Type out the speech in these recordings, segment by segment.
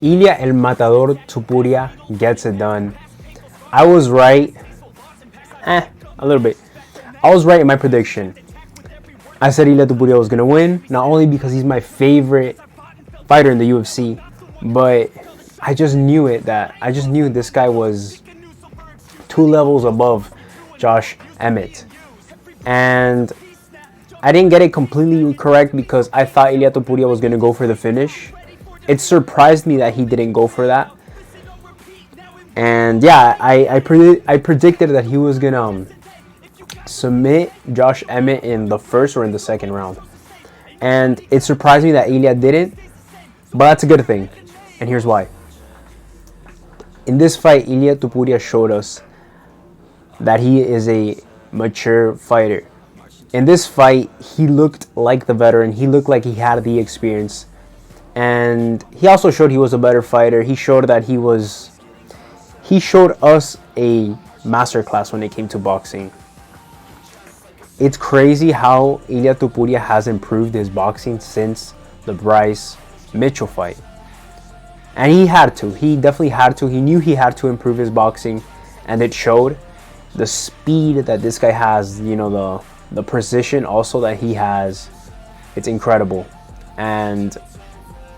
Ilia El Matador Topuria gets it done. I was right. A little bit. I was right in my prediction. I said Ilia Topuria was going to win, not only because he's my favorite fighter in the UFC, but I just knew this guy was 2 levels above Josh Emmett. And I didn't get it completely correct because I thought Ilia Topuria was going to go for the finish. It surprised me that he didn't go for that. And yeah, I predicted that he was going to submit Josh Emmett in the first or in the second round. And it surprised me that Ilia didn't, but that's a good thing. And here's why. In this fight, Ilia Topuria showed us that he is a mature fighter. In this fight, he looked like the veteran. He looked like he had the experience. And he also showed he was a better fighter. He showed us a masterclass when it came to boxing. It's crazy how Ilia Topuria has improved his boxing since the Bryce Mitchell fight. And he had to. He definitely had to. He knew he had to improve his boxing. And it showed. The speed that this guy has, the precision also that he has, it's incredible. And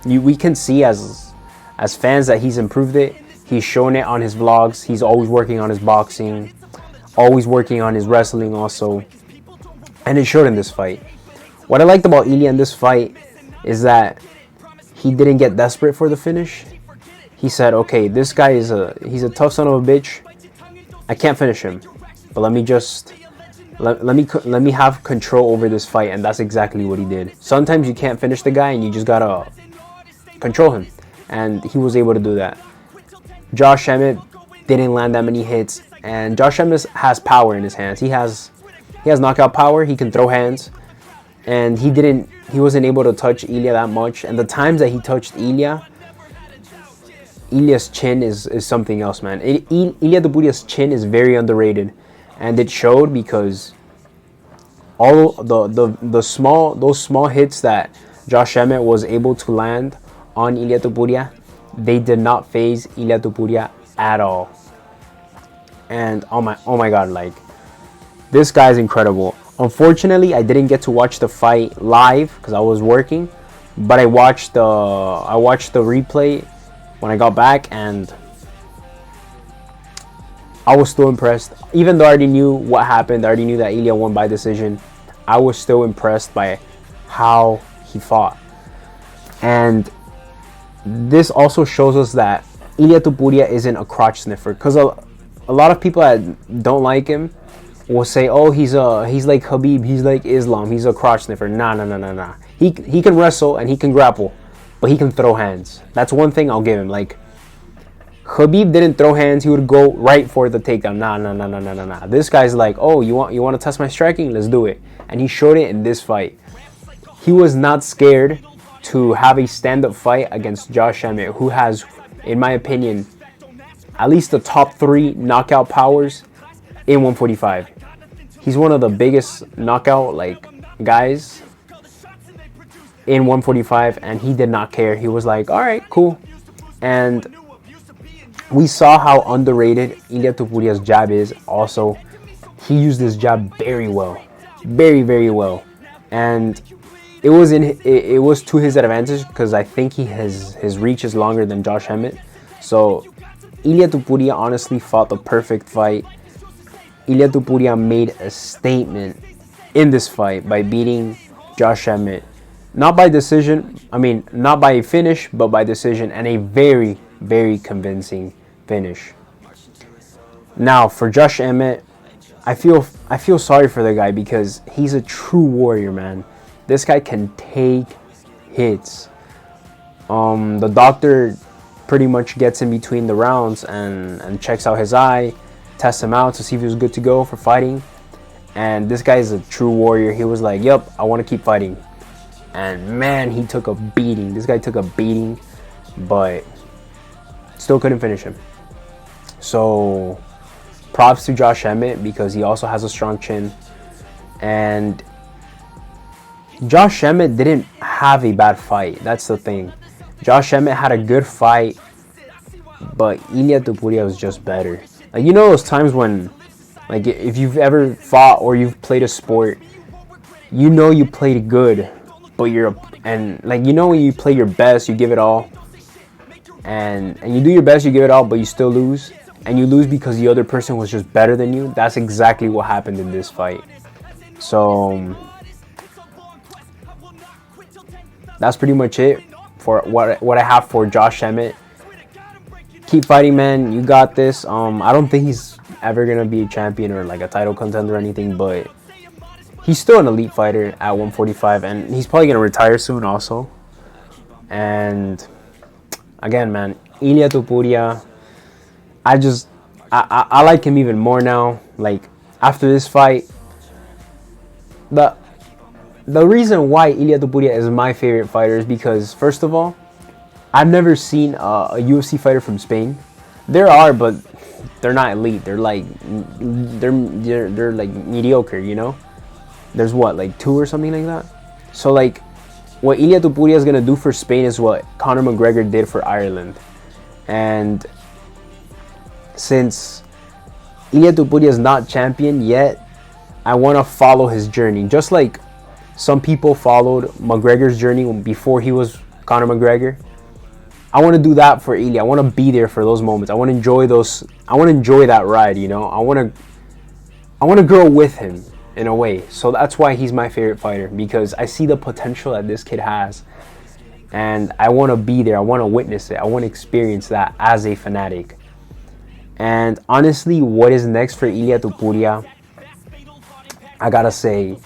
we can see as fans that he's improved it. He's shown it on his vlogs. He's always working on his boxing, always working on his wrestling also. And it showed in this fight. What I liked about Ilia in this fight is that he didn't get desperate for the finish. He said, okay, this guy he's a tough son of a bitch. I can't finish him, but let me have control over this fight, and that's exactly what he did. Sometimes you can't finish the guy, and you just gotta control him, and he was able to do that. Josh Emmett didn't land that many hits, and Josh Emmett has power in his hands. He has knockout power. He can throw hands, and he wasn't able to touch Ilia that much. And the times that he touched Ilia's chin is something else, man. Ilia Topuria's chin is very underrated, and it showed because all those small hits that Josh Emmett was able to land on Ilia Topuria, they did not phase Ilia Topuria at all. And oh my god, like, this guy's incredible. Unfortunately, I didn't get to watch the fight live because I was working, but I watched the replay when I got back, and I was still impressed. Even though I already knew what happened, I already knew that Ilia won by decision, I was still impressed by how he fought. And this also shows us that Ilia Topuria isn't a crotch sniffer, because a lot of people that don't like him will say, oh, he's like Khabib, he's like Islam, he's a crotch sniffer. Nah. He can wrestle and he can grapple, but he can throw hands. That's one thing I'll give him. Like, Khabib didn't throw hands, he would go right for the takedown. Nah. This guy's like, oh, you want to test my striking? Let's do it. And he showed it in this fight. He was not scared to have a stand-up fight against Josh Emmett, who has, in my opinion, at least the top 3 knockout powers in 145. He's one of the biggest knockout guys in 145, and he did not care. He was like, all right, cool. And we saw how underrated Ilia Topuria's jab is. Also, he used his jab very well, very well, and it was to his advantage because I think his reach is longer than Josh Emmett. So Ilia Topuria honestly fought the perfect fight. Ilia Topuria made a statement in this fight by beating Josh Emmett. Not by decision, not by a finish, but by decision, and a very, very convincing finish. Now, for Josh Emmett, I feel sorry for the guy because he's a true warrior, man. This guy can take hits. The doctor pretty much gets in between the rounds and checks out his eye, tests him out to see if he was good to go for fighting. And this guy is a true warrior. He was like, yep, I want to keep fighting. And man, he took a beating. This guy took a beating, but still couldn't finish him. So props to Josh Emmett because he also has a strong chin. And Josh Emmett didn't have a bad fight. That's the thing. Josh Emmett had a good fight, but Ilia Topuria was just better. Like, you know those times when, like, if you've ever fought or you've played a sport, you know you played good, but like, you know when you play your best, you give it all, and you do your best, you give it all, but you still lose, and you lose because the other person was just better than you. That's exactly what happened in this fight. So that's pretty much it for what I have for Josh Emmett. Keep fighting, man. You got this. I don't think he's ever gonna be a champion or like a title contender or anything, but he's still an elite fighter at 145, and he's probably gonna retire soon also. And again, man, Ilia Topuria, I like him even more now. Like, after this fight, the reason why Ilia Topuria is my favorite fighter is because, first of all, I've never seen a UFC fighter from Spain. There are, but they're not elite. They're like mediocre, you know. There's what, like 2 or something like that. So like, what Ilia Topuria is gonna do for Spain is what Connor McGregor did for Ireland. And since Ilia Topuria is not champion yet, I want to follow his journey, just like some people followed McGregor's journey before he was Connor McGregor. I want to do that for Ilia. I want to be there for those moments. I want to enjoy those. I want to enjoy that ride, you know. I want to grow with him in a way. So that's why he's my favorite fighter, because I see the potential that this kid has, and I want to be there. I want to witness it. I want to experience that as a fanatic. And honestly, what is next for Ilia Topuria? I gotta say,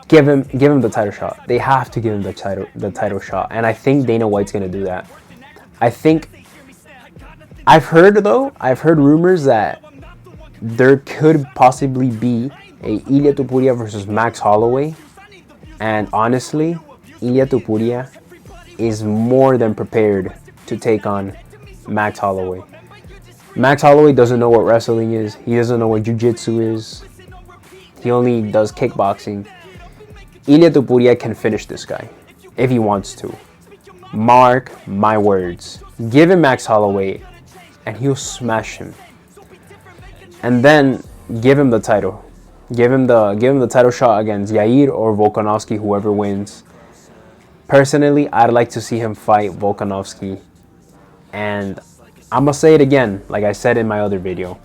give him the title shot. They have to give him the title shot, and I think Dana White's gonna do that. I think I've heard rumors that there could possibly be a Ilia Topuria versus Max Holloway, and honestly, Ilia Topuria is more than prepared to take on Max Holloway. Max Holloway doesn't know what wrestling is. He doesn't know what jiu-jitsu is. He only does kickboxing. Ilia Topuria can finish this guy if he wants to. Mark my words. Give him Max Holloway and he'll smash him. And then give him the title. Give him the title shot against Yair or Volkanovski, whoever wins. Personally, I'd like to see him fight Volkanovski. And I'm going to say it again, like I said in my other video.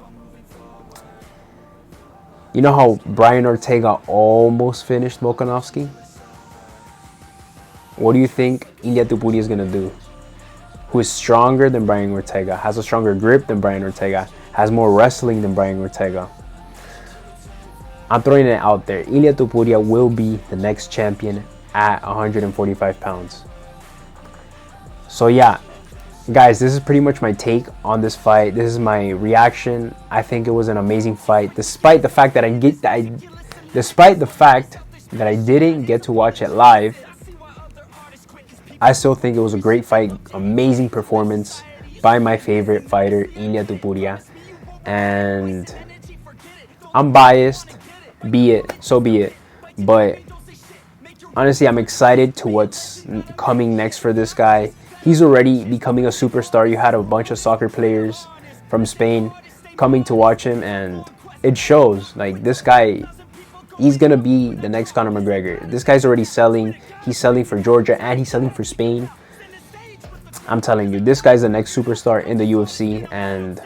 You know how Brian Ortega almost finished Volkanovski? What do you think Ilia Topuria is going to do? Who is stronger than Brian Ortega, has a stronger grip than Brian Ortega, has more wrestling than Brian Ortega? I'm throwing it out there. Ilia Topuria will be the next champion at 145 pounds. So yeah, guys, this is pretty much my take on this fight. This is my reaction. I think it was an amazing fight, despite the fact that I didn't get to watch it live. I still think it was a great fight, amazing performance by my favorite fighter, Ilia Topuria. And I'm biased, be it. But honestly, I'm excited to what's coming next for this guy. He's already becoming a superstar. You had a bunch of soccer players from Spain coming to watch him, and it shows. Like, this guy, he's gonna be the next Connor McGregor. This guy's already selling. He's selling for Georgia and he's selling for Spain. I'm telling you, this guy's the next superstar in the UFC, and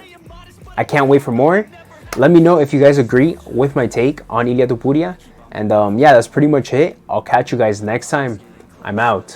I can't wait for more. Let me know if you guys agree with my take on Ilia Topuria. And yeah, that's pretty much it. I'll catch you guys next time. I'm out.